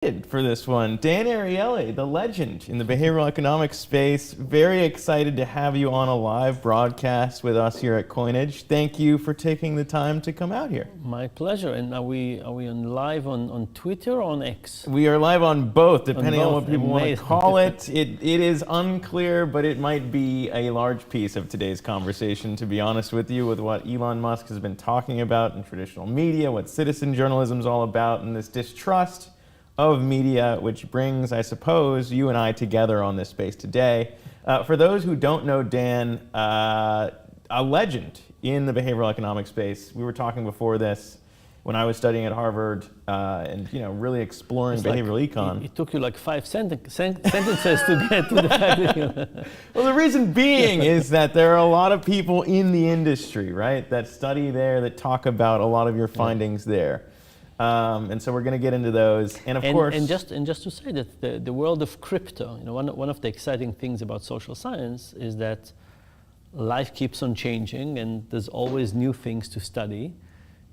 For this one, Dan Ariely, the legend in the behavioral economics space. Very excited to have you on a live broadcast with us here at Coinage. Thank you for taking the time to come out here. My pleasure. And are we on live on Twitter or on X? We are live on both, depending on what people want to Amazing. call it. It is unclear, but it might be a large piece of today's conversation, to be honest with you, with what Elon Musk has been talking about in traditional media, what citizen journalism is all about, and this distrust of media, which brings, I suppose, you and I together on this space today. For those who don't know Dan, a legend in the behavioral economics space. We were talking before this when I was studying at Harvard and really exploring behavioral econ. It took you like 5 sentences to get to the fact. Well, the reason being is that there are a lot of people in the industry, right, that study there, that talk about a lot of your findings there. And so we're going to get into those, and course, just to say that the world of crypto, one of the exciting things about social science is that life keeps on changing, and there's always new things to study.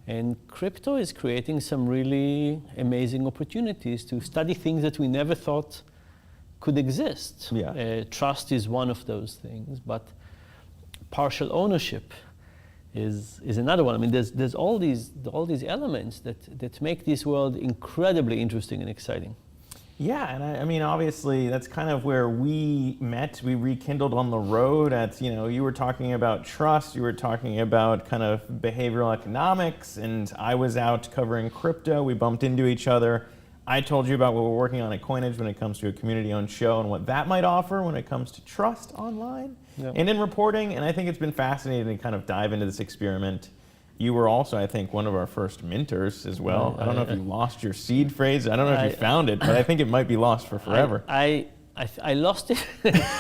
And crypto is creating some really amazing opportunities to study things that we never thought could exist. Yeah. Trust is one of those things, but partial ownership is another one. I mean, there's all these elements that make this world incredibly interesting and exciting. Yeah, and I mean, obviously, that's kind of where we met. We rekindled on the road. You were talking about trust, you were talking about kind of behavioral economics, and I was out covering crypto. We bumped into each other. I told you about what we're working on at Coinage when it comes to a community-owned show and what that might offer when it comes to trust online. Yep. And in reporting, and I think it's been fascinating to kind of dive into this experiment. You were also, I think, one of our first minters as well. I don't know if you lost your seed phrase. I don't know if you found it, but I think it might be lost for forever. I lost it.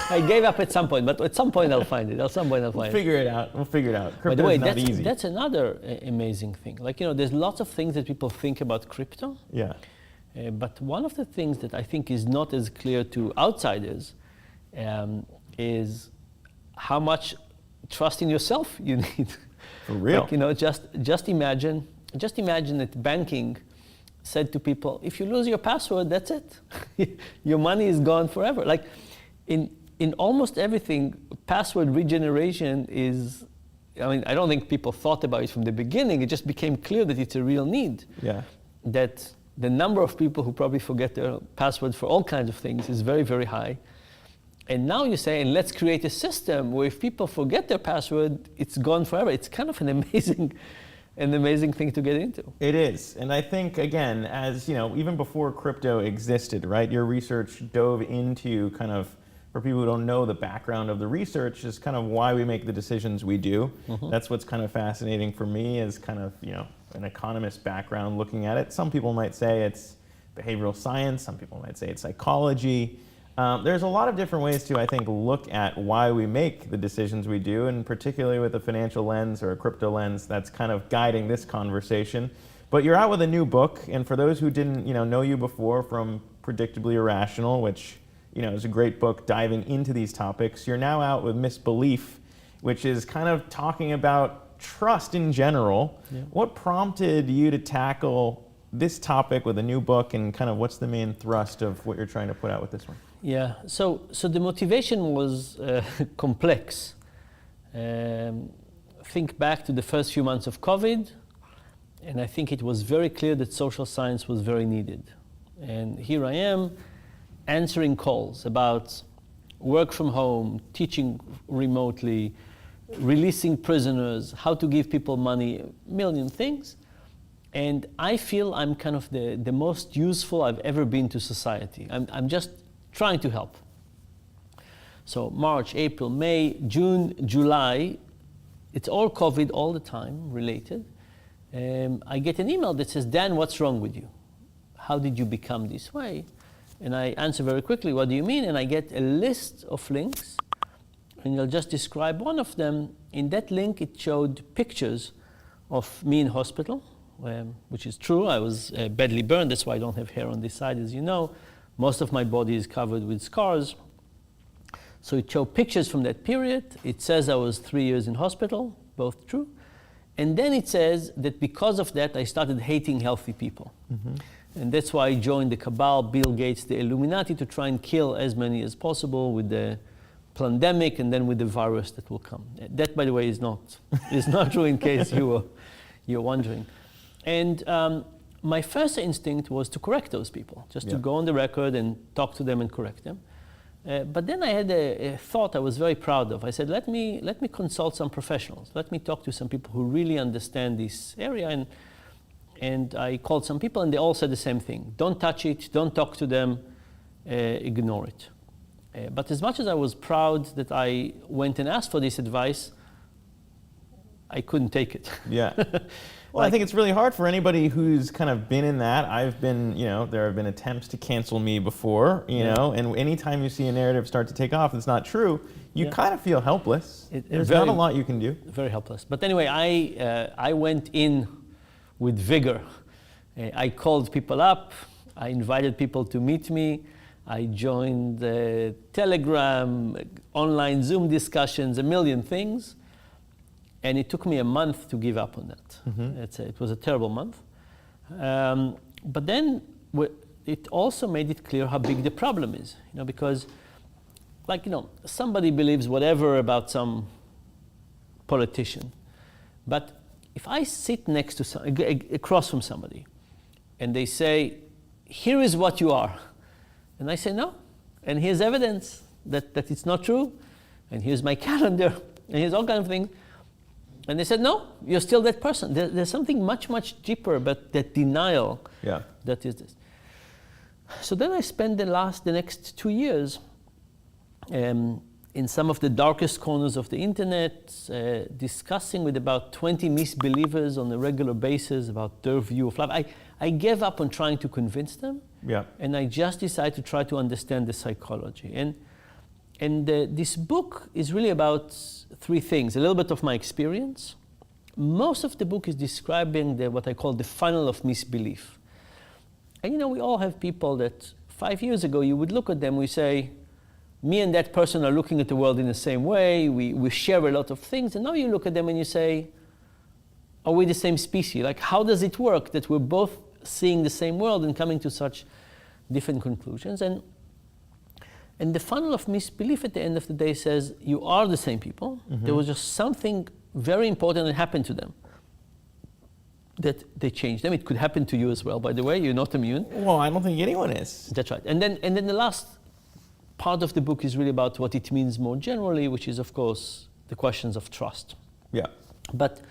I gave up at some point, but at some point I'll find it. We'll figure it out. By the way, not easy. That's another amazing thing. There's lots of things that people think about crypto. Yeah. But one of the things that I think is not as clear to outsiders is how much trust in yourself you need. For real. Just imagine that banking said to people, if you lose your password, that's it. Your money is gone forever. Like in almost everything, password regeneration is, I don't think people thought about it from the beginning. It just became clear that it's a real need. Yeah. That the number of people who probably forget their passwords for all kinds of things is very, very high. And now you say, let's create a system where if people forget their password, it's gone forever. It's kind of an amazing thing to get into. It is. And I think, again, as even before crypto existed, right, your research dove into kind of, for people who don't know the background of the research, is kind of why we make the decisions we do. Mm-hmm. That's what's kind of fascinating for me, is kind of, an economist background looking at it. Some people might say it's behavioral science. Some people might say it's psychology. There's a lot of different ways to, I think, look at why we make the decisions we do, and particularly with a financial lens or a crypto lens, that's kind of guiding this conversation. But you're out with a new book, and for those who didn't, know you before from Predictably Irrational, which, is a great book diving into these topics, you're now out with Misbelief, which is kind of talking about trust in general. Yeah. What prompted you to tackle this topic with a new book, and kind of what's the main thrust of what you're trying to put out with this one? Yeah, so the motivation was complex. Think back to the first few months of COVID, and I think it was very clear that social science was very needed. And here I am answering calls about work from home, teaching remotely, releasing prisoners, how to give people money, a million things. And I feel I'm kind of the most useful I've ever been to society. I'm just trying to help. So March, April, May, June, July, it's all COVID all the time related. I get an email that says, Dan, what's wrong with you? How did you become this way? And I answer very quickly, what do you mean? And I get a list of links, and I'll just describe one of them. In that link, it showed pictures of me in hospital, which is true. I was badly burned. That's why I don't have hair on this side, as you know. Most of my body is covered with scars. So it showed pictures from that period. It says I was 3 years in hospital, both true. And then it says that because of that, I started hating healthy people. Mm-hmm. And that's why I joined the cabal, Bill Gates, the Illuminati, to try and kill as many as possible with the pandemic and then with the virus that will come. That, by the way, is not true, in case you're wondering. And my first instinct was to correct those people, just to go on the record and talk to them and correct them. But then I had a thought I was very proud of. I said, let me consult some professionals. Let me talk to some people who really understand this area. And I called some people, and they all said the same thing. Don't touch it, don't talk to them, ignore it. But as much as I was proud that I went and asked for this advice, I couldn't take it. Yeah. Well, I think it's really hard for anybody who's kind of been in that. I've been, there have been attempts to cancel me before, and anytime you see a narrative start to take off that's not true, you kind of feel helpless. There's not a lot you can do. Very helpless. But anyway, I went in with vigor. I called people up. I invited people to meet me. I joined Telegram, online Zoom discussions, a million things. And it took me a month to give up on that. Mm-hmm. It was a terrible month. But then it also made it clear how big the problem is. Because, somebody believes whatever about some politician. But if I sit next to across from somebody, and they say, "Here is what you are," and I say no, and here's evidence that it's not true, and here's my calendar, and here's all kinds of things. And they said, no, you're still that person. There's something much, much deeper, but that denial that is this. So then I spent the next 2 years in some of the darkest corners of the internet, discussing with about 20 misbelievers on a regular basis about their view of life. I gave up on trying to convince them, and I just decided to try to understand the psychology. And this book is really about three things. A little bit of my experience. Most of the book is describing what I call the funnel of misbelief. And we all have people that 5 years ago you would look at them, we say, me and that person are looking at the world in the same way, we share a lot of things, and now you look at them and you say, are we the same species? Like, how does it work that we're both seeing the same world and coming to such different conclusions? And the funnel of misbelief at the end of the day says, you are the same people. Mm-hmm. There was just something very important that happened to them, that they changed them. It could happen to you as well, by the way. You're not immune. Well, I don't think anyone is. That's right. And then the last part of the book is really about what it means more generally, which is, of course, the questions of trust. Yeah. But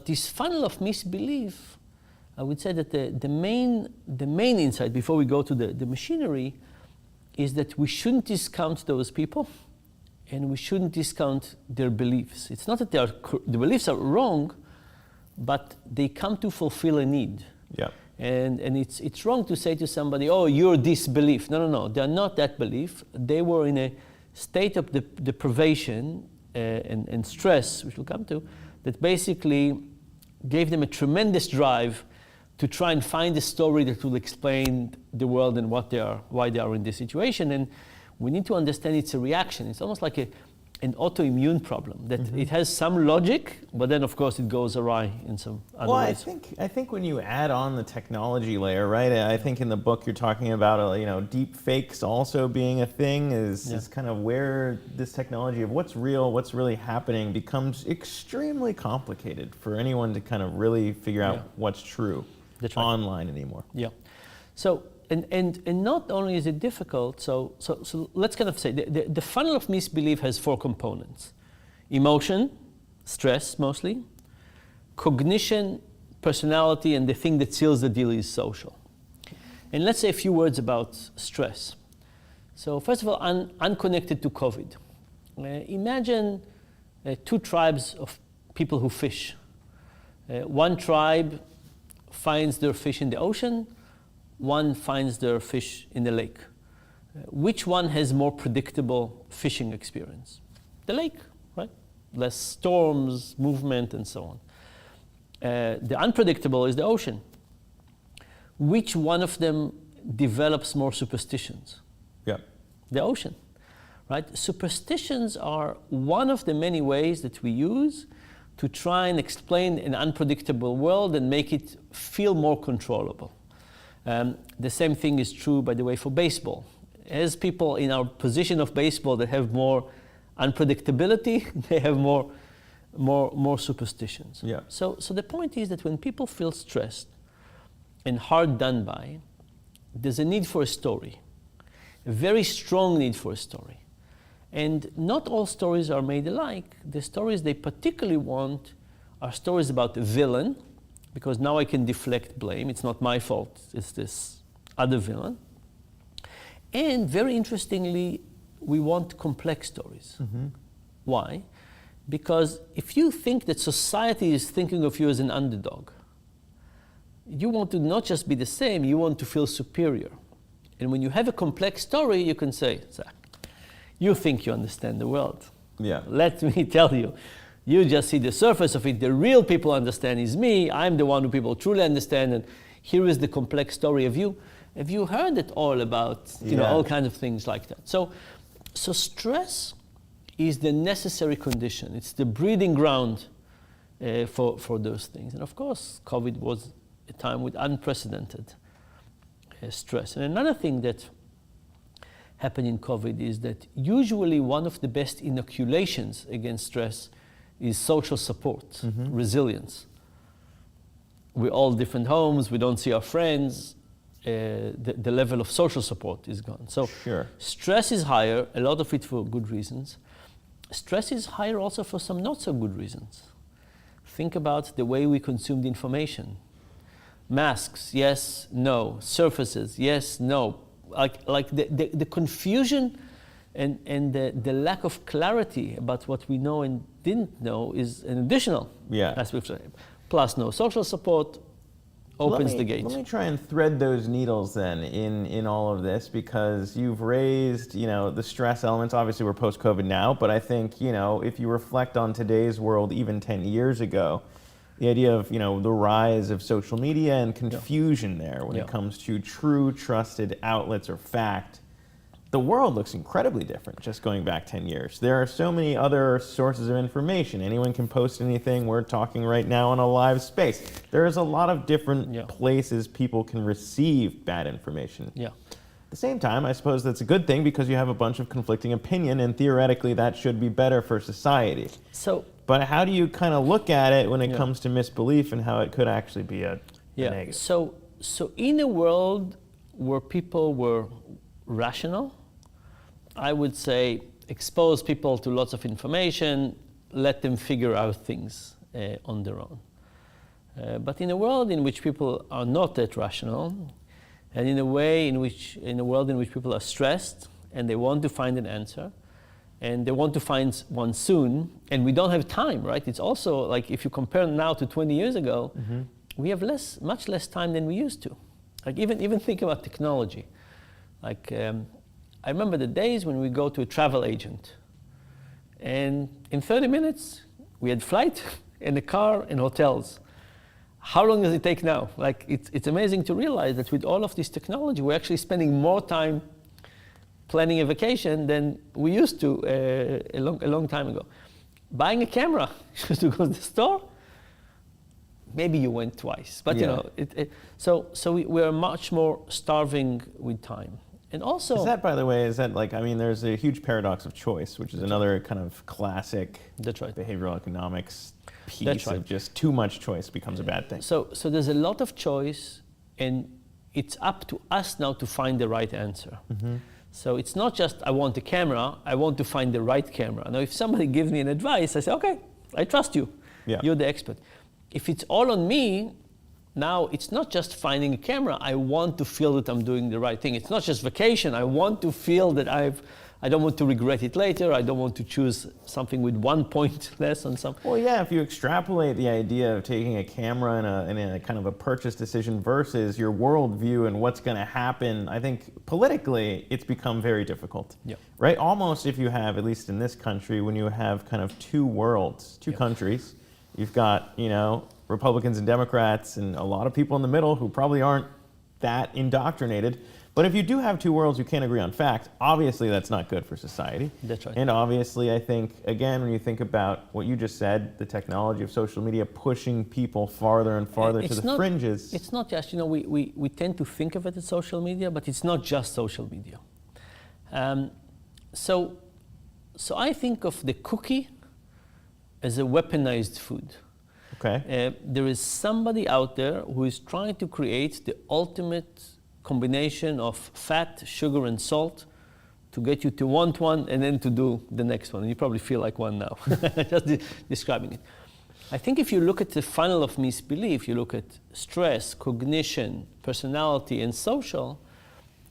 this funnel of misbelief, I would say that the main insight, before we go to the machinery, is that we shouldn't discount those people, and we shouldn't discount their beliefs. It's not that the beliefs are wrong, but they come to fulfill a need. Yeah. And it's wrong to say to somebody, oh, you're this belief. No, they're not that belief. They were in a state of deprivation and stress, which we'll come to, that basically gave them a tremendous drive to try and find a story that will explain the world and why they are in this situation. And we need to understand it's a reaction. It's almost like an autoimmune problem, that it has some logic, but then of course it goes awry in some other ways. I think when you add on the technology layer, right? I think in the book you're talking about, deep fakes also being a thing is kind of where this technology of what's real, what's really happening becomes extremely complicated for anyone to kind of really figure out what's true. That's right. Online anymore. Yeah. So, and not only is it difficult, so let's kind of say the funnel of misbelief has four components: emotion, stress mostly, cognition, personality, and the thing that seals the deal is social. And let's say a few words about stress. So first of all, unconnected to COVID. Imagine two tribes of people who fish. One tribe finds their fish in the ocean, one finds their fish in the lake. Which one has more predictable fishing experience? The lake, right? Less storms, movement, and so on. The unpredictable is the ocean. Which one of them develops more superstitions? Yeah. The ocean, right? Superstitions are one of the many ways that we use to try and explain an unpredictable world and make it feel more controllable. The same thing is true, by the way, for baseball. As people in our position of baseball that have more unpredictability, they have more superstitions. Yeah. So the point is that when people feel stressed and hard done by, there's a need for a story, a very strong need for a story. And not all stories are made alike. The stories they particularly want are stories about the villain, because now I can deflect blame. It's not my fault, it's this other villain. And very interestingly, we want complex stories. Mm-hmm. Why? Because if you think that society is thinking of you as an underdog, you want to not just be the same, you want to feel superior. And when you have a complex story, you can say, Zack, you think you understand the world. Yeah. Let me tell you, you just see the surface of it. The real people understand is me. I'm the one who people truly understand. And here is the complex story of you. Have you heard it all about, all kinds of things like that? So stress is the necessary condition. It's the breeding ground for those things. And of course, COVID was a time with unprecedented stress. And another thing that happened in COVID is that usually one of the best inoculations against stress is social support, resilience. We're all different homes, we don't see our friends, the level of social support is gone. So stress is higher, a lot of it for good reasons. Stress is higher also for some not so good reasons. Think about the way we consumed information. Masks, yes, no. Surfaces, yes, no. Like the confusion and the lack of clarity about what we know and didn't know is an additional aspect. Plus no social support opens the gates. Let me try and thread those needles then in all of this, because you've raised, the stress elements. Obviously we're post-COVID now, but I think, if you reflect on today's world even 10 years ago, the idea of, the rise of social media and confusion there when it comes to true trusted outlets or fact, the world looks incredibly different just going back 10 years. There are so many other sources of information. Anyone can post anything. We're talking right now on a live space. There is a lot of different places people can receive bad information. Yeah. At the same time, I suppose that's a good thing because you have a bunch of conflicting opinion, and theoretically that should be better for society. But how do you kind of look at it when it comes to misbelief and how it could actually be a negative? So in a world where people were rational, I would say expose people to lots of information, let them figure out things on their own. But in a world in which people are not that rational, and in a world in which people are stressed and they want to find an answer, and they want to find one soon, and we don't have time, right? It's also like if you compare now to 20 years ago, we have much less time than we used to. Like even think about technology. Like I remember the days when we go to a travel agent, and in 30 minutes we had flight and a car and hotels. How long does it take now? Like it's amazing to realize that with all of this technology, we're actually spending more time planning a vacation than we used to a long time ago. Buying a camera just to go to the store, maybe you went twice, but so we are much more starving with time. And also, is that, by the way, there's a huge paradox of choice, which is another kind of classic behavioral economics piece of just too much choice becomes a bad thing. So there's a lot of choice, and it's up to us now to find the right answer. So it's not just I want a camera, I want to find the right camera. Now if somebody gives me an advice, I say, okay, I trust you. You're the expert. If it's all on me, now it's not just finding a camera, I want to feel that I'm doing the right thing. It's not just vacation, I want to feel that I don't want to regret it later, I don't want to choose something with 1 point less on some. Well, if you extrapolate the idea of taking a camera in a kind of a purchase decision versus your worldview and what's going to happen, I think politically it's become very difficult. Right? Almost if you have, at least in this country, when you have kind of two worlds, two countries, you've got, Republicans and Democrats and a lot of people in the middle who probably aren't that indoctrinated. But if you do have two worlds you can't agree on fact, obviously that's not good for society. That's right. And obviously, I think, again, when you think about what you just said, the technology of social media pushing people farther and farther to the fringes. It's not just, we tend to think of it as social media, but it's not just social media. So I think of the cookie as a weaponized food. Okay. There is somebody out there who is trying to create the ultimate combination of fat, sugar, and salt to get you to want one and then to do the next one. And you probably feel like one now, just describing it. I think if you look at the funnel of misbelief, you look at stress, cognition, personality, and social,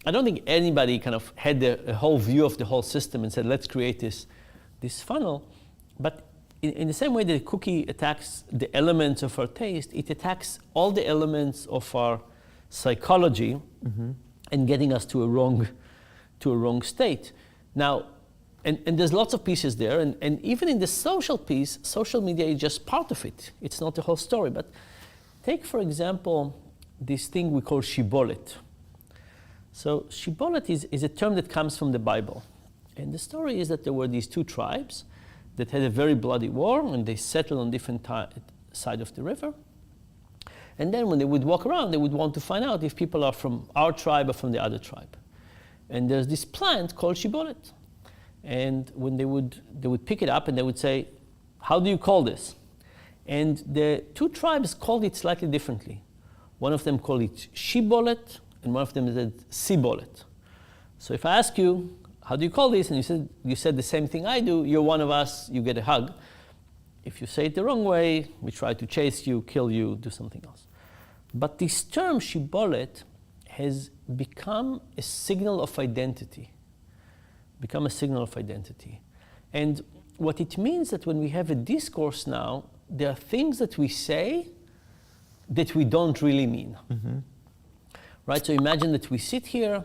I don't think anybody kind of had a whole view of the whole system and said, let's create this funnel. But in the same way that the cookie attacks the elements of our taste, it attacks all the elements of our psychology and getting us to a wrong state. Now, and there's lots of pieces there, and even in the social piece, social media is just part of it. It's not the whole story. But take, for example, this thing we call shibolet. So shibolet is a term that comes from the Bible. And the story is that there were these two tribes that had a very bloody war, and they settled on different sides of the river. And then when they would walk around, they would want to find out if people are from our tribe or from the other tribe. And there's this plant called shibolet. And when they would pick it up and they would say, how do you call this? And the two tribes called it slightly differently. One of them called it shibolet, and one of them said sibolet. So if I ask you, how do you call this? And you said the same thing I do, you're one of us, you get a hug. If you say it the wrong way, we try to chase you, kill you, do something else. But this term, shibolet, has become a signal of identity. And what it means that when we have a discourse now, there are things that we say that we don't really mean. Right? So imagine that we sit here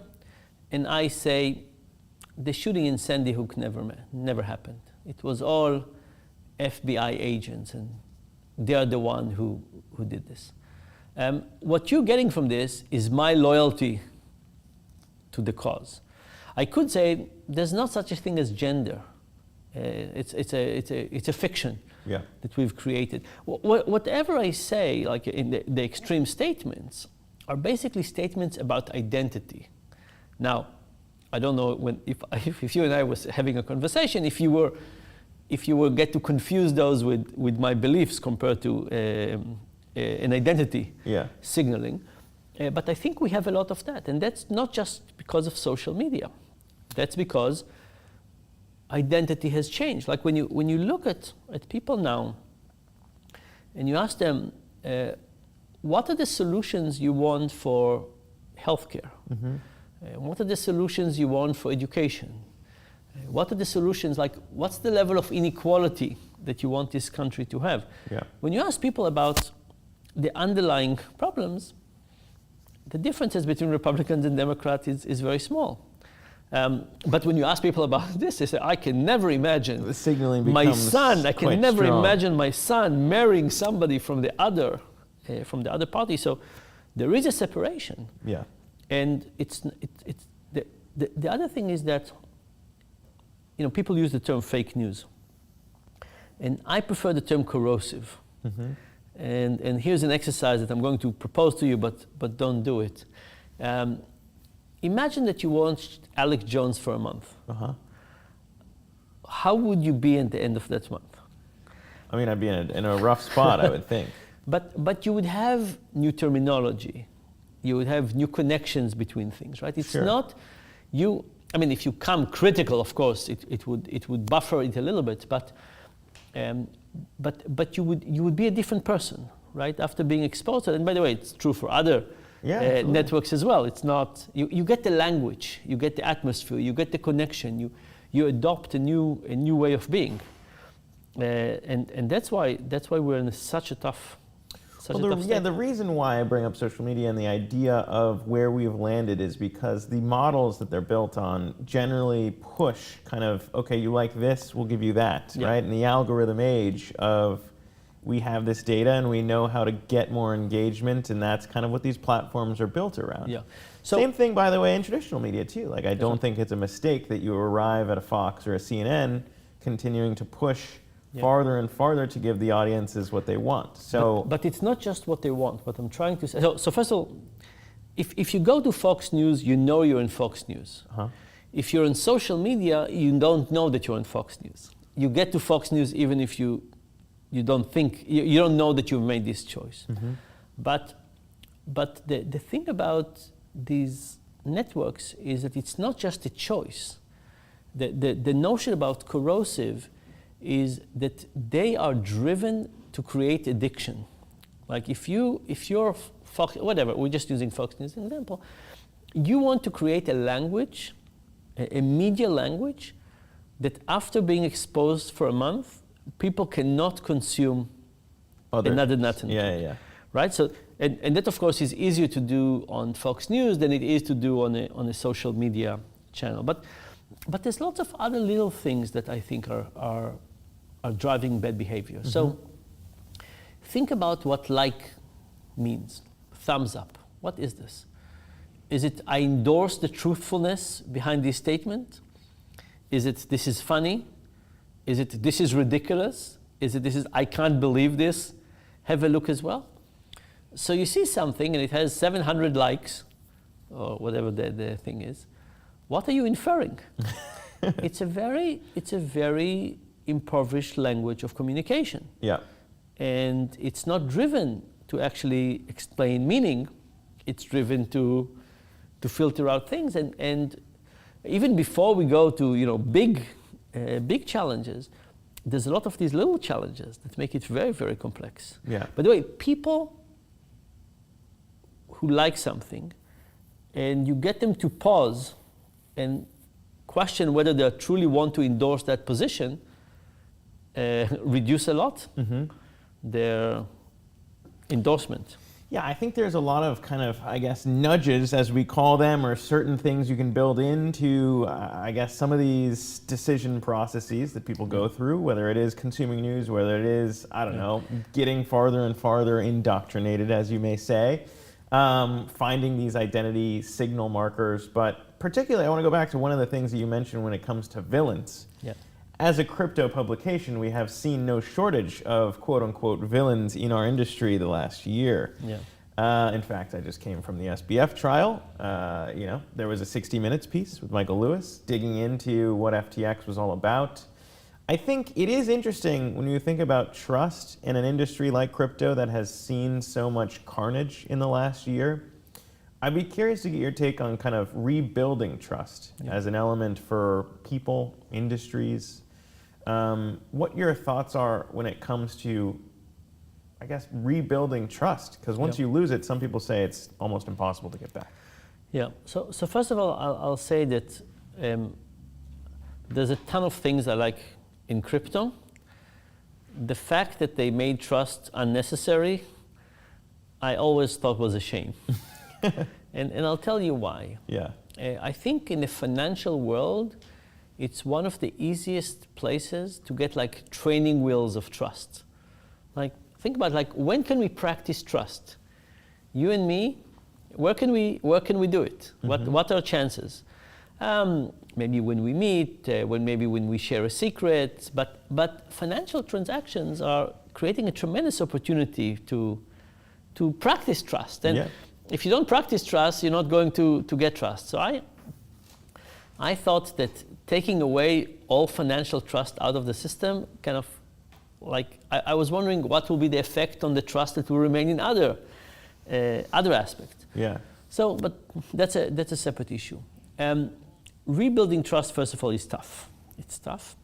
and I say, the shooting in Sandy Hook never happened. It was all FBI agents, and they are the one who did this. What you're getting from this is my loyalty to the cause. I could say there's not such a thing as gender. It's a fiction that we've created. Whatever I say, like in the extreme statements, are basically statements about identity. Now, I don't know if you and I was having a conversation, if you were get to confuse those with my beliefs compared to an identity signaling. But I think we have a lot of that. And that's not just because of social media. That's because identity has changed. Like when you look at people now and you ask them, what are the solutions you want for healthcare? What are the solutions you want for education? What are the solutions, like what's the level of inequality that you want this country to have? When you ask people about the underlying problems, the differences between Republicans and Democrats is very small. But when you ask people about this, they say, I can never imagine the signaling my son, I can never strong. imagine my son marrying somebody from the other party. So there is a separation. And the other thing is that, people use the term fake news. And I prefer the term corrosive. And here's an exercise that I'm going to propose to you, but don't do it. Imagine that you watched Alex Jones for a month. How would you be at the end of that month? I mean, I'd be in a rough spot, I would think. But you would have new terminology. You would have new connections between things, right? It's not you. I mean, if you come critical, of course, it would buffer it a little bit. But you would be a different person, right? After being exposed to it. And by the way, it's true for other networks as well. It's not you get the language, you get the atmosphere, you get the connection. You adopt a new way of being, and that's why we're in such a tough. The reason why I bring up social media and the idea of where we've landed is because the models that they're built on generally push kind of, okay, you like this, we'll give you that, right? And the algorithm age of, we have this data and we know how to get more engagement, and that's kind of what these platforms are built around. Yeah. So same thing, by the way, in traditional media too. Like, I don't think it's a mistake that you arrive at a Fox or a CNN continuing to push farther and farther to give the audiences what they want. So, but it's not just what they want. What I'm trying to say. So first of all, if you go to Fox News, you know you're in Fox News. If you're on social media, you don't know that you're on Fox News. You get to Fox News even if you don't think, you don't know that you've made this choice. But the thing about these networks is that it's not just a choice. The notion about corrosive is that they are driven to create addiction. Like if you're Fox, whatever, we're just using Fox News as an example, you want to create a language, a media language, that after being exposed for a month, people cannot consume another narrative. Yeah. Right? So, and that of course is easier to do on Fox News than it is to do on a social media channel. But there's lots of other little things that I think are driving bad behavior. So think about what like means. Thumbs up. What is this? Is it I endorse the truthfulness behind this statement? Is it this is funny? Is it this is ridiculous? Is it this is I can't believe this? Have a look as well. So you see something and it has 700 likes, or whatever the thing is. What are you inferring? It's a very impoverished language of communication. Yeah. And it's not driven to actually explain meaning. It's driven to filter out things. And even before we go to big challenges, there's a lot of these little challenges that make it very, very complex. Yeah. By the way, people who like something and you get them to pause and question whether they truly want to endorse that position, reduce a lot their endorsement. Yeah, I think there's a lot of kind of, I guess, nudges, as we call them, or certain things you can build into, I guess, some of these decision processes that people go through, whether it is consuming news, whether it is, I don't know, getting farther and farther indoctrinated, as you may say, finding these identity signal markers. But particularly, I want to go back to one of the things that you mentioned when it comes to villains. Yeah. As a crypto publication, we have seen no shortage of quote-unquote villains in our industry the last year. Yeah. In fact, I just came from the SBF trial. There was a 60 Minutes piece with Michael Lewis digging into what FTX was all about. I think it is interesting when you think about trust in an industry like crypto that has seen so much carnage in the last year. I'd be curious to get your take on kind of rebuilding trust as an element for people, industries. What your thoughts are when it comes to, I guess, rebuilding trust? Because once you lose it, some people say it's almost impossible to get back. Yeah. So first of all, I'll say that there's a ton of things I like in crypto. The fact that they made trust unnecessary, I always thought was a shame. And I'll tell you why. Yeah. I think in the financial world, it's one of the easiest places to get like training wheels of trust. Like, think about like, when can we practice trust? You and me, where can we do it? What are chances? Maybe when we meet, when we share a secret, but financial transactions are creating a tremendous opportunity to practice trust. And if you don't practice trust, you're not going to get trust. So I thought that taking away all financial trust out of the system, kind of like, I was wondering what will be the effect on the trust that will remain in other aspects. Yeah. So, but that's a separate issue. Rebuilding trust, first of all, is tough. It's tough.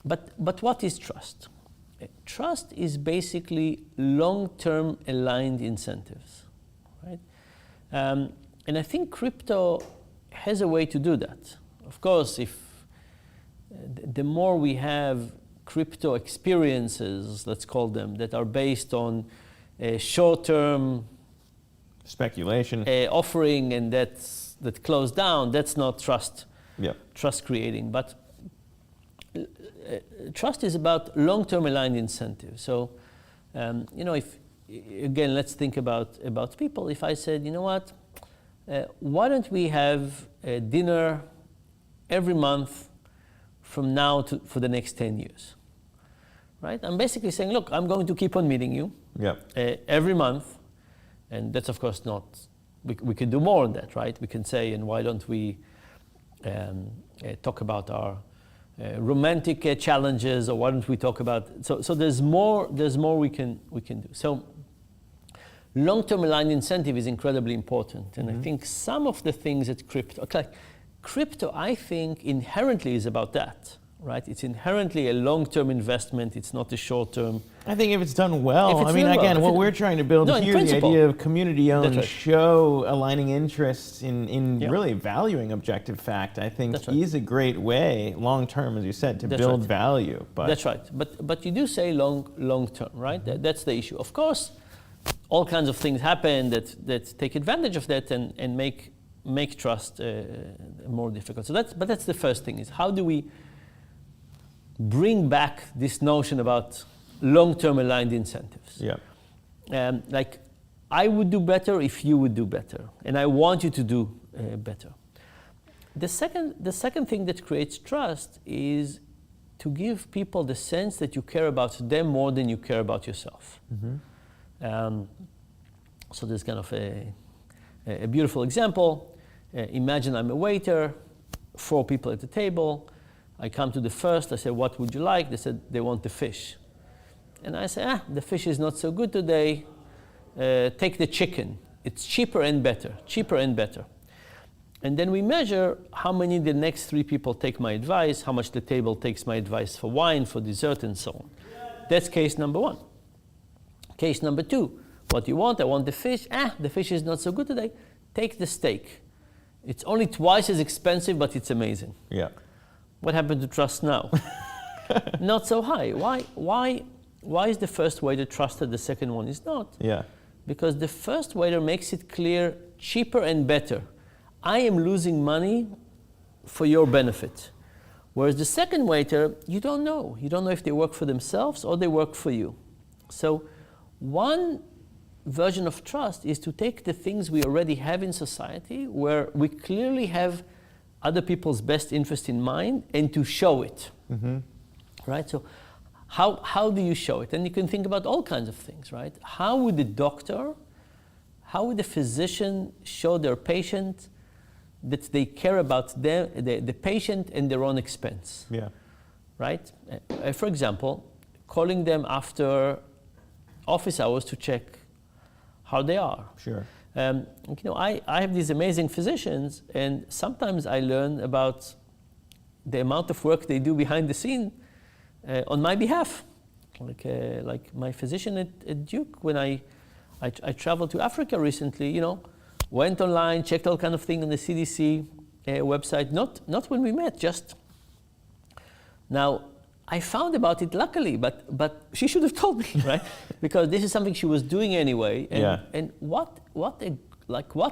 But what is trust? Trust is basically long-term aligned incentives, right? And I think crypto has a way to do that. Of course, if the more we have crypto experiences, let's call them, that are based on short-term speculation offering, and that close down, that's not trust. Yeah. Trust creating. But trust is about long-term aligned incentives. So, if again, let's think about people. If I said, you know what, why don't we have a dinner every month from now for the next 10 years, right? I'm basically saying, look, I'm going to keep on meeting you every month, and that's of course not. We can do more on that, right? We can say, and why don't we talk about our romantic challenges, or why don't we talk about? So there's more we can do. So long-term aligned incentive is incredibly important, and I think some of the things that crypto, I think inherently is about that, right? It's inherently a long-term investment. It's not a short-term. I think if it's done well, what we're trying to build here, the idea of community-owned show aligning interests in really valuing objective fact, I think is a great way, long-term, as you said, to build value. But that's right. But you do say long-term, right? That's the issue. Of course, all kinds of things happen that take advantage of that and make trust more difficult. So that's the first thing, is how do we bring back this notion about long-term aligned incentives? Yeah. Like, I would do better if you would do better, and I want you to do better. The second thing that creates trust is to give people the sense that you care about them more than you care about yourself. So there's kind of a beautiful example. Imagine I'm a waiter, 4 people at the table. I come to the first, I say, what would you like? They said they want the fish. And I say, the fish is not so good today. Take the chicken. It's cheaper and better. And then we measure how many the next 3 people take my advice, how much the table takes my advice for wine, for dessert, and so on. That's case number 1. Case number 2, what do you want? I want the fish. The fish is not so good today. Take the steak. It's only twice as expensive, but it's amazing. Yeah. What happened to trust now? Not so high. Why is the first waiter trusted, the second one is not? Yeah. Because the first waiter makes it clear, cheaper and better. I am losing money for your benefit. Whereas the second waiter, you don't know. You don't know if they work for themselves or they work for you. So one version of trust is to take the things we already have in society, where we clearly have other people's best interest in mind, and to show it, right? So how do you show it? And you can think about all kinds of things, right? How would the physician show their patient that they care about the patient and their own expense? Yeah. Right? For example, calling them after office hours to check how they are. Sure. I have these amazing physicians, and sometimes I learn about the amount of work they do behind the scene on my behalf. Like my physician at Duke, when I traveled to Africa recently, went online, checked all kind of things on the CDC website. Not when we met, just now. I found about it luckily, but she should have told me, right? Because this is something she was doing anyway. And what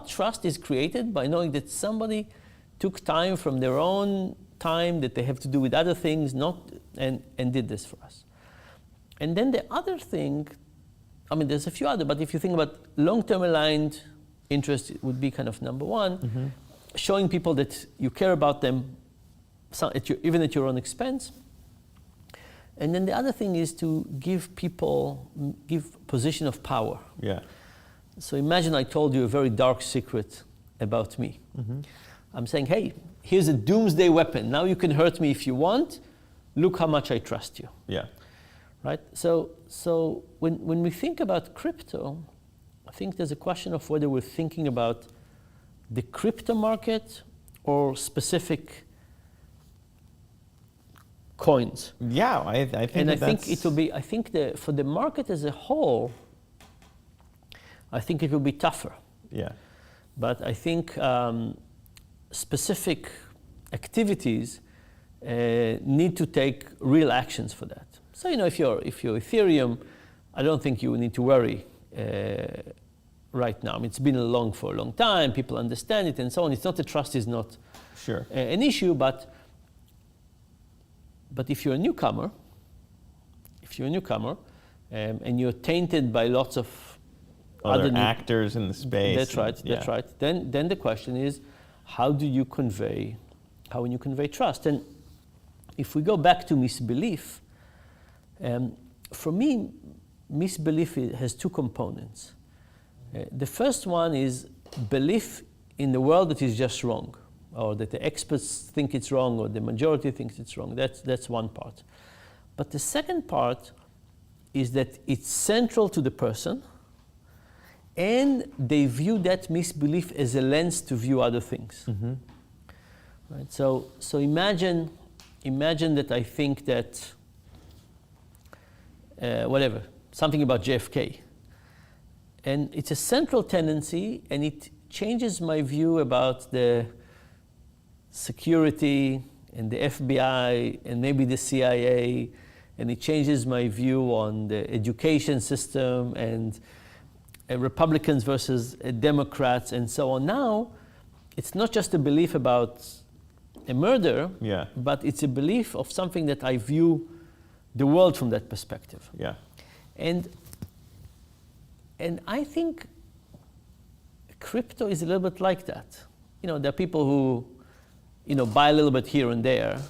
trust is created by knowing that somebody took time from their own time that they have to do with other things, and did this for us. And then the other thing, there's a few other, but if you think about long-term aligned interest, it would be kind of number 1, showing people that you care about them, even at your own expense. And then the other thing is to give position of power. Yeah. So imagine I told you a very dark secret about me. I'm saying, hey, here's a doomsday weapon. Now you can hurt me if you want. Look how much I trust you. Yeah. Right? So when we think about crypto, I think there's a question of whether we're thinking about the crypto market or specific coins. Yeah, I think. And I think it will be. I think for the market as a whole, I think it will be tougher. Yeah. But I think specific activities need to take real actions for that. So if you're Ethereum, I don't think you need to worry right now. It's been along for a long time. People understand it and so on. It's not the trust is not sure an issue, but But if you're a newcomer, and you're tainted by lots of other actors in the space. That's right. That's right. Then the question is, how will you convey trust? And if we go back to misbelief, for me, misbelief has two components. The first one is belief in the world that is just wrong, or that the experts think it's wrong, or the majority thinks it's wrong. That's one part. But the second part is that it's central to the person, and they view that misbelief as a lens to view other things. Mm-hmm. Right? So imagine that I think that something about JFK, and it's a central tendency, and it changes my view about the security and the FBI and maybe the CIA, and it changes my view on the education system and Republicans versus Democrats and so on. Now, it's not just a belief about a murder, but it's a belief of something that I view the world from that perspective. Yeah. And I think crypto is a little bit like that. There are people who, buy a little bit here and there,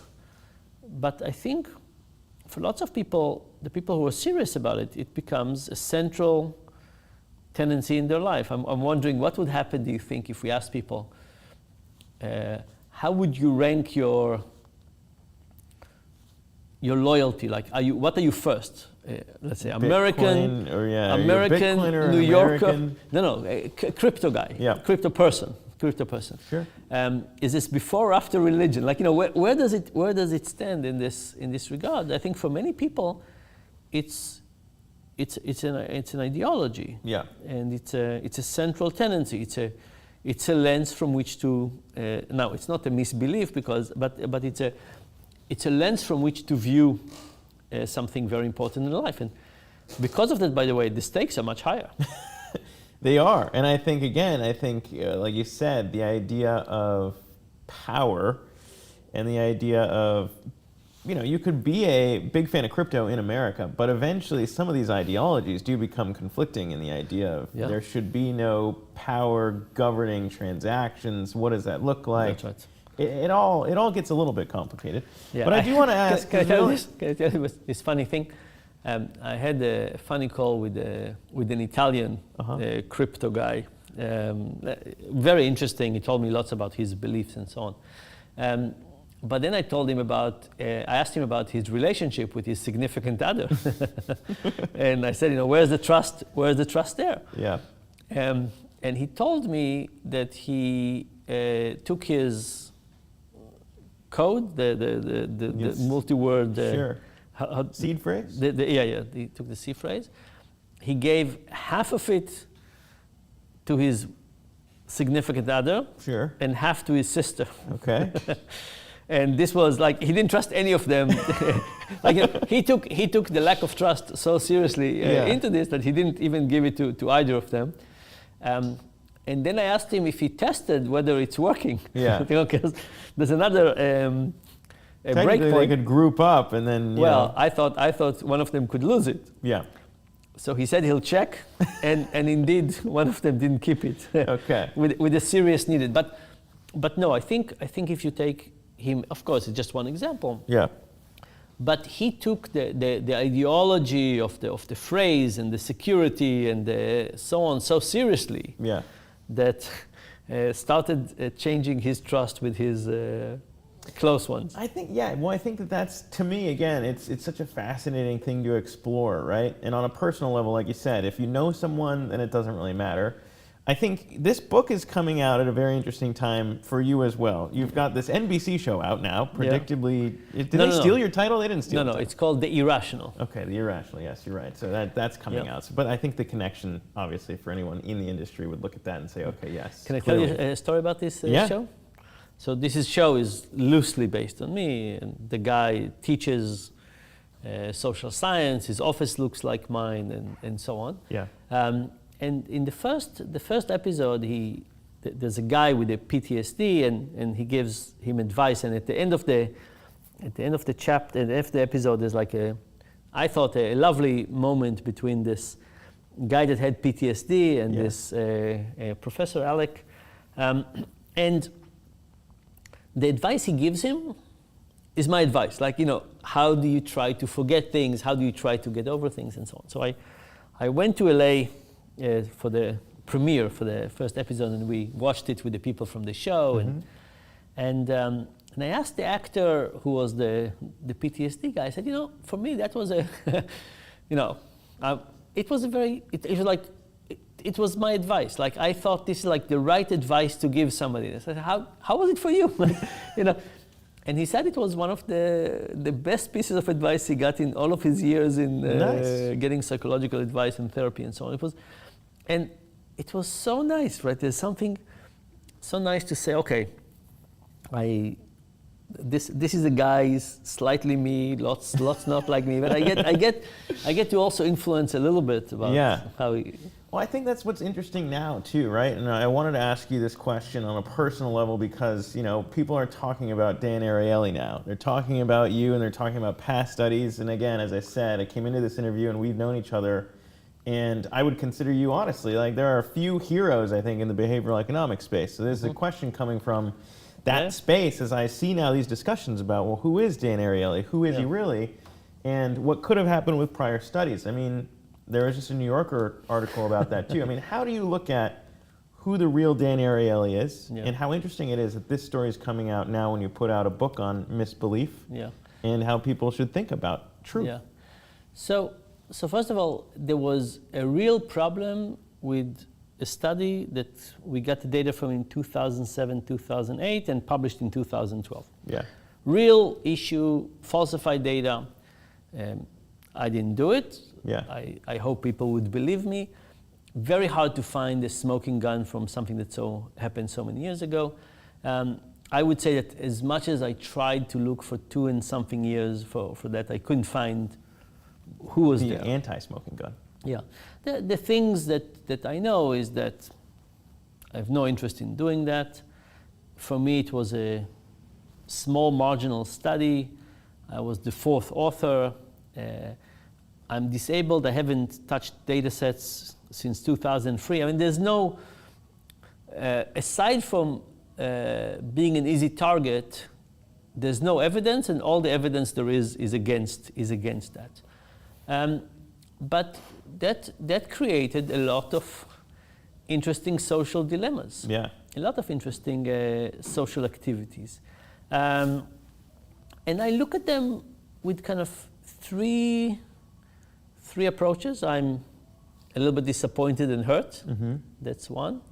but I think for lots of people, the people who are serious about it, it becomes a central tendency in their life. I'm wondering what would happen, do you think, if we asked people, how would you rank your loyalty? Like, what are you first? Let's say American, Bitcoin New Yorker. American. No, crypto guy, crypto person. Sure. Is this before or after religion? Like, where does it stand in this regard? I think for many people, it's an ideology. Yeah. And it's a central tendency. It's a lens from which to now it's not a misbelief but it's a lens from which to view something very important in life. And because of that, by the way, the stakes are much higher. They are. And I think, like you said, the idea of power and the idea of, you could be a big fan of crypto in America, but eventually some of these ideologies do become conflicting in the idea of there should be no power governing transactions. What does that look like? That's right. It all gets a little bit complicated. Yeah. But I do want to ask. Can I tell you this funny thing? I had a funny call with an Italian crypto guy. Very interesting. He told me lots about his beliefs and so on. But then I told him I asked him about his relationship with his significant other. And I said, where's the trust? Where's the trust there? Yeah. And he told me that he took his code, the multi-word sure. Seed phrase? He took the seed phrase. He gave half of it to his significant other, sure, and half to his sister. Okay. And this was like, he didn't trust any of them. He took the lack of trust so seriously into this that he didn't even give it to either of them. And then I asked him if he tested whether it's working. Yeah. Because there's another technically they could group up and then. I thought one of them could lose it. Yeah. So he said he'll check, and indeed one of them didn't keep it. Okay. with the serious needed, but no, I think if you take him, of course, it's just one example. Yeah. But he took the ideology of the phrase and the security and so on so seriously. Yeah. That started changing his trust with his close ones. I think that's, to me, again, it's such a fascinating thing to explore, right? And on a personal level, like you said, if you know someone, then it doesn't really matter. I think this book is coming out at a very interesting time for you as well. You've got this NBC show out now, predictably. Yeah. Did they steal your title? They didn't steal it. No, it's called The Irrational. Okay, The Irrational, yes, you're right. So that's coming out. But I think the connection, obviously, for anyone in the industry would look at that and say, okay, yes. Can I tell you a story about this show? So this show is loosely based on me. And the guy teaches social science. His office looks like mine and so on. Yeah. And in the first episode, there's a guy with a PTSD, and he gives him advice. And at the end of the at the end of the chapter, at the end of the episode, there's like I thought a lovely moment between this guy that had PTSD and this Professor Alec. And the advice he gives him is my advice. Like, how do you try to forget things? How do you try to get over things and so on? So I went to LA for the premiere for the first episode, and we watched it with the people from the show. And I asked the actor who was the PTSD guy, I said, for me, that was it was my advice. Like, I thought this is like the right advice to give somebody. I said, how was it for you? And he said it was one of the best pieces of advice he got in all of his years in getting psychological advice and therapy and so on. It was so nice, right? There's something so nice to say, okay, this is a guy, slightly me, lots not like me, but I get to also influence a little bit about how he. Well, I think that's what's interesting now too, right? And I wanted to ask you this question on a personal level because people are talking about Dan Ariely now. They're talking about you, and they're talking about past studies. And again, as I said, I came into this interview and we've known each other, and I would consider you honestly like there are a few heroes I think in the behavioral economics space. So there's a question coming from that space as I see now these discussions about, well, who is Dan Ariely? Who is he really? And what could have happened with prior studies? I mean, there was just a New Yorker article about that too. I mean, how do you look at who the real Dan Ariely is and how interesting it is that this story is coming out now when you put out a book on misbelief and how people should think about truth? Yeah. So first of all, there was a real problem with a study that we got the data from in 2007, 2008 and published in 2012. Yeah. Real issue, falsified data. I didn't do it. Yeah. I hope people would believe me. Very hard to find a smoking gun from something that happened so many years ago. I would say that as much as I tried to look for 2 and something years for that, I couldn't find who was the there. Anti-smoking gun. Yeah. The things that I know is that I have no interest in doing that. For me, it was a small marginal study. I was the 4th author. I'm disabled. I haven't touched data sets since 2003. I mean, there's no, aside from being an easy target, there's no evidence, and all the evidence there is against that. But that created a lot of interesting social dilemmas. Yeah. A lot of interesting social activities. And I look at them with kind of three approaches. I'm a little bit disappointed and hurt. That's one.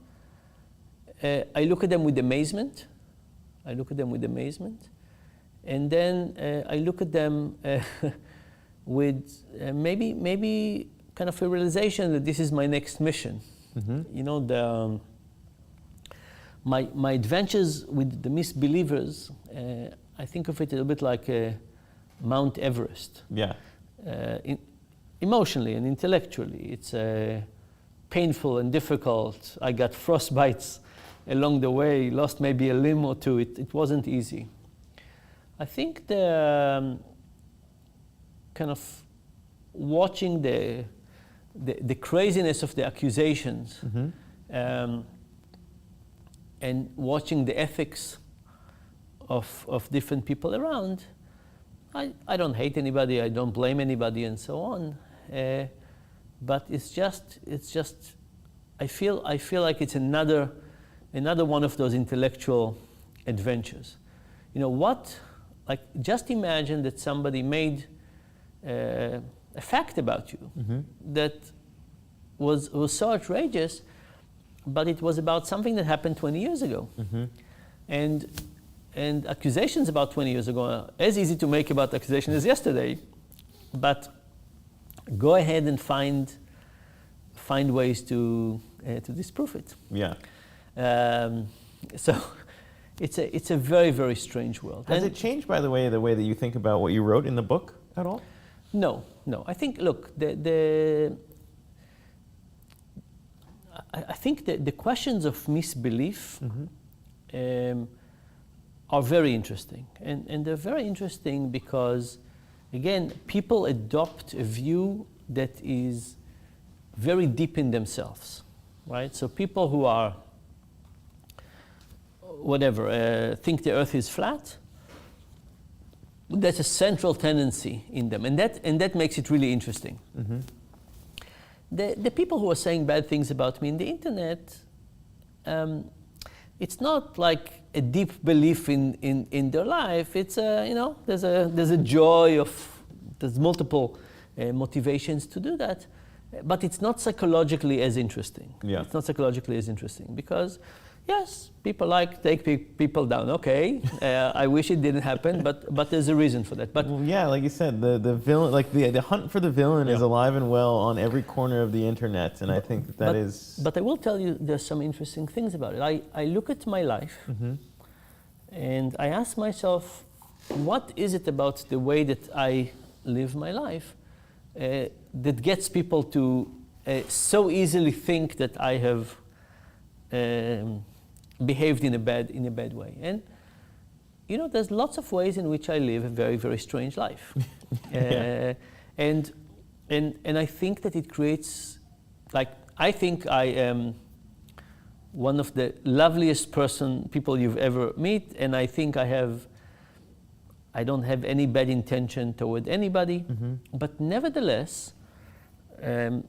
I look at them with amazement. And then I look at them with maybe kind of a realization that this is my next mission. My adventures with the misbelievers, I think of it a little bit like Mount Everest. Yeah. Emotionally and intellectually, it's painful and difficult. I got frostbites along the way, lost maybe a limb or two. It wasn't easy. I think the kind of watching the craziness of the accusations and watching the ethics of different people around, I don't hate anybody, I don't blame anybody, and so on. But it's just I feel like it's another one of those intellectual adventures. Like, just imagine that somebody made a fact about you that was so outrageous, but it was about something that happened 20 years ago. And accusations about 20 years ago are as easy to make about accusations as yesterday, but go ahead and find ways to disprove it. Yeah. So it's a very, very strange world. Has it changed, by the way that you think about what you wrote in the book at all? No. I think, look, I think the questions of misbelief are very interesting. And they're very interesting because, again, people adopt a view that is very deep in themselves, right? So people who are, think the earth is flat, that's a central tendency in them. And that makes it really interesting. Mm-hmm. The people who are saying bad things about me in the internet, it's not like a deep belief in their life. It's there's a joy of, there's multiple motivations to do that, but it's not psychologically as interesting. Yeah. It's not psychologically as interesting because, yes, people take people down. Okay, I wish it didn't happen, but there's a reason for that. But well, yeah, like you said, the villain, like the hunt for the villain is alive and well on every corner of the internet, and I think that is. But I will tell you, there's some interesting things about it. I look at my life, Mm-hmm. and I ask myself, what is it about the way that I live my life that gets people to so easily think that I have behaved in a bad way? And there's lots of ways in which I live a very, very strange life. Yeah. And I think that it creates, I think I am one of the loveliest people you've ever met, and I think I don't have any bad intention toward anybody. Mm-hmm. But nevertheless,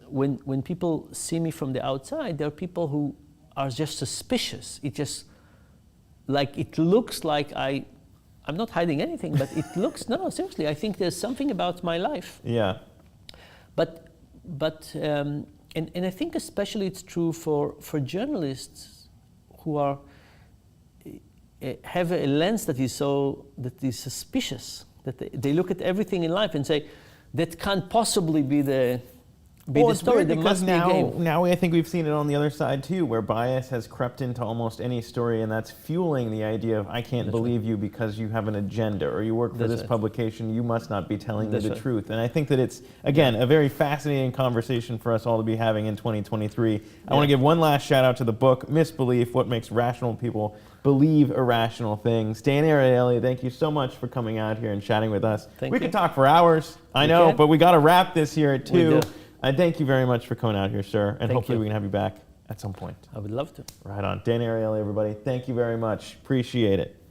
when people see me from the outside, there are people who are just suspicious. It looks like I'm not hiding anything, but it looks, no, seriously, I think there's something about my life. Yeah. But I think especially it's true for journalists who are have a lens that is suspicious, that they look at everything in life and say, that can't possibly be the story. There must be a game. Now I think we've seen it on the other side too, where bias has crept into almost any story, and that's fueling the idea of I can't believe you because you have an agenda or you work for this publication. You must not be telling me the truth. And I think that it's again a very fascinating conversation for us all to be having in 2023. I want to give one last shout out to the book Misbelief: What Makes Rational People Believe Irrational Things. Dan Ariely, thank you so much for coming out here and chatting with us. We could talk for hours, I know, but we got to wrap this here at 2. I thank you very much for coming out here, sir, and hopefully we can have you back at some point. I would love to. Right on. Dan Ariely, everybody, thank you very much. Appreciate it.